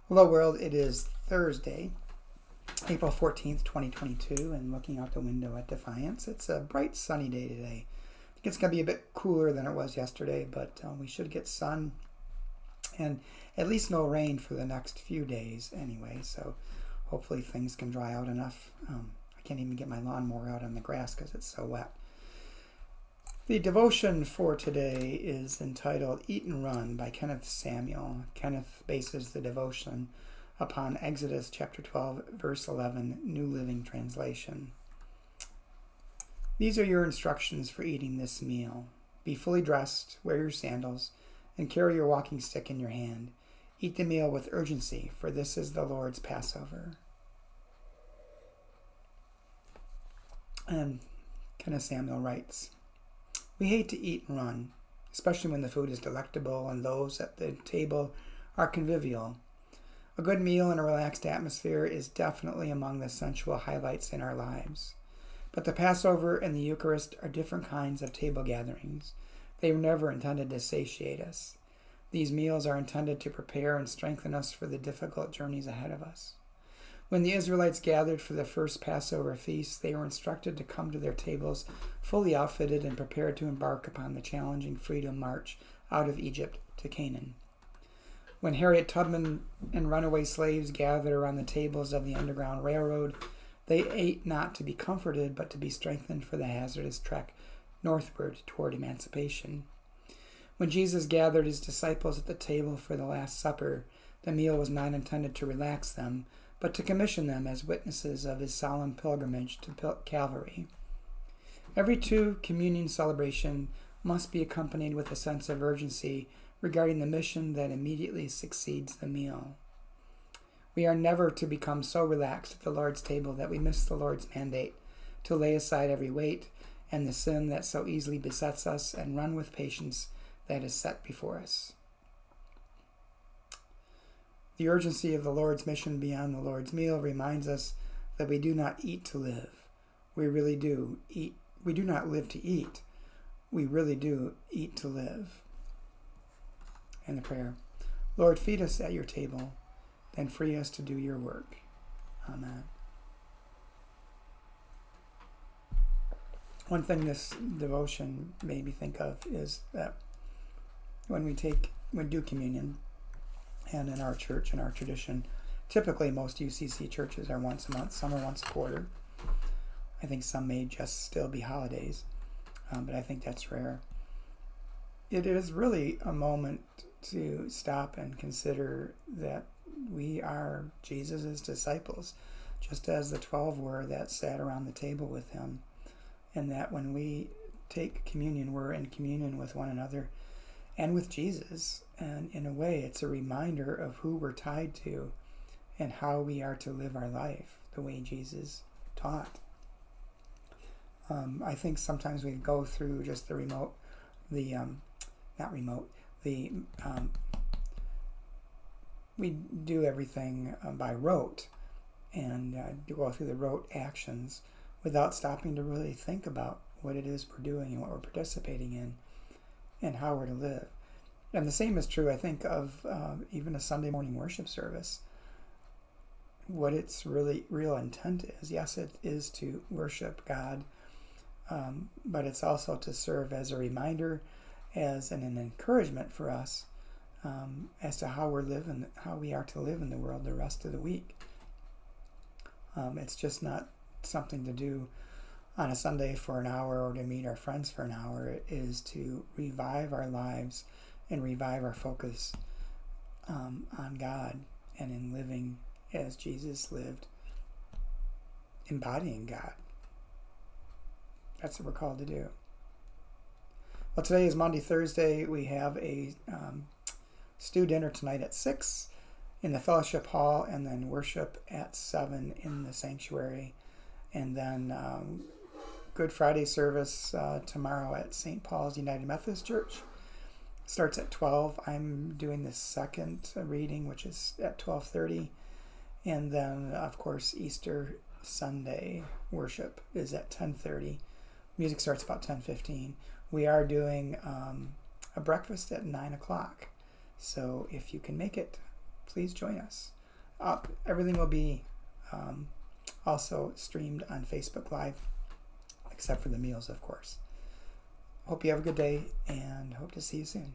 Hello world, it is Thursday, April 14th, 2022, and looking out the window at Defiance. It's a bright sunny day today. I think it's going to be a bit cooler than it was yesterday, but we should get sun and at least no rain for the next few days anyway, so hopefully things can dry out enough. I can't even get my lawnmower out on the grass because it's so wet. The devotion for today is entitled Eat and Run by Kenneth Samuel. Kenneth bases the devotion upon Exodus chapter 12, verse 11, New Living Translation. These are your instructions for eating this meal. Be fully dressed, wear your sandals, and carry your walking stick in your hand. Eat the meal with urgency, for this is the Lord's Passover. And Kenneth Samuel writes, we hate to eat and run, especially when the food is delectable and those at the table are convivial. A good meal in a relaxed atmosphere is definitely among the sensual highlights in our lives. But the Passover and the Eucharist are different kinds of table gatherings. They were never intended to satiate us. These meals are intended to prepare and strengthen us for the difficult journeys ahead of us. When the Israelites gathered for the first Passover feast, they were instructed to come to their tables fully outfitted and prepared to embark upon the challenging freedom march out of Egypt to Canaan. When Harriet Tubman and runaway slaves gathered around the tables of the Underground Railroad, they ate not to be comforted, but to be strengthened for the hazardous trek northward toward emancipation. When Jesus gathered his disciples at the table for the Last Supper, the meal was not intended to relax them, but to commission them as witnesses of his solemn pilgrimage to Calvary. Every true communion celebration must be accompanied with a sense of urgency regarding the mission that immediately succeeds the meal. We are never to become so relaxed at the Lord's table that we miss the Lord's mandate to lay aside every weight and the sin that so easily besets us and run with patience that is set before us. The urgency of the Lord's mission beyond the Lord's meal reminds us that we do not eat to live. We really do eat. We do not live to eat. We really do eat to live. And the prayer, Lord, feed us at your table, then free us to do your work. Amen. One thing this devotion made me think of is that when we do communion, and in our church, in our tradition, typically most UCC churches are once a month, some are once a quarter. I think some may just still be holidays, but I think that's rare. It is really a moment to stop and consider that we are Jesus' disciples, just as the 12 were that sat around the table with him, and that when we take communion, we're in communion with one another and with Jesus. And in a way, it's a reminder of who we're tied to and how we are to live our life the way Jesus taught. I think sometimes we go through just we do everything by rote and go through the rote actions without stopping to really think about what it is we're doing and what we're participating in and how we're to live. And the same is true, I think, of even a Sunday morning worship service. What its really real intent is, yes, it is to worship God, but it's also to serve as a reminder, as an encouragement for us as to how we are to live in the world the rest of the week. It's just not something to do on a Sunday for an hour or to meet our friends for an hour. It is to revive our lives and revive our focus on God and in living as Jesus lived, embodying God. That's what we're called to do. Well, today is Monday, Thursday. We have a stew dinner tonight at 6 in the fellowship hall, and then worship at 7 in the sanctuary. And then Good Friday service tomorrow at St. Paul's United Methodist Church. Starts at 12. I'm doing the second reading, which is at 12:30. And then, of course, Easter Sunday worship is at 10:30. Music starts about 10:15. We are doing a breakfast at 9 o'clock. So if you can make it, please join us. everything will be also streamed on Facebook Live, except for the meals, of course. Hope you have a good day, and hope to see you soon.